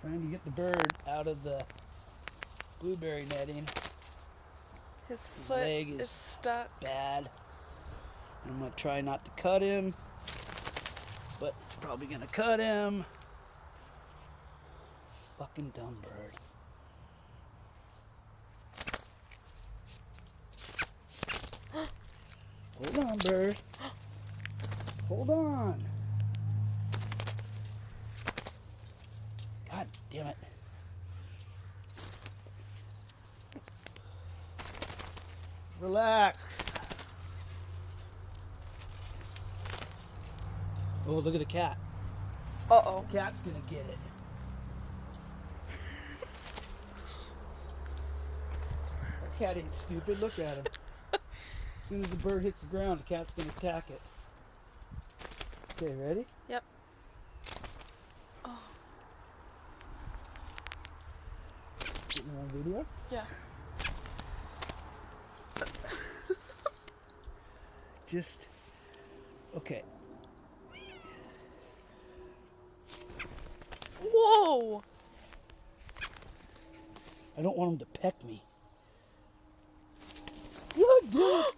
Trying to get the bird out of the blueberry netting. His foot leg is stuck. Bad. I'm gonna try not to cut him, but probably gonna cut him. Fucking dumb bird. Hold on, bird. Hold on. God damn it. Relax. Oh, look at the cat. Uh-oh. The cat's gonna get it. That cat ain't stupid. Look at him. As soon as the bird hits the ground, the cat's gonna attack it. Okay, ready? Yep. Oh. Getting on video? Yeah. Just, okay. Whoa! I don't want him to peck me. God damn it!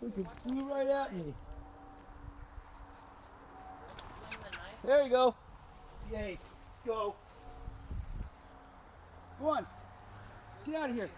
Look, it flew right at me. There you go. Yay. Go. Go on. Get out of here.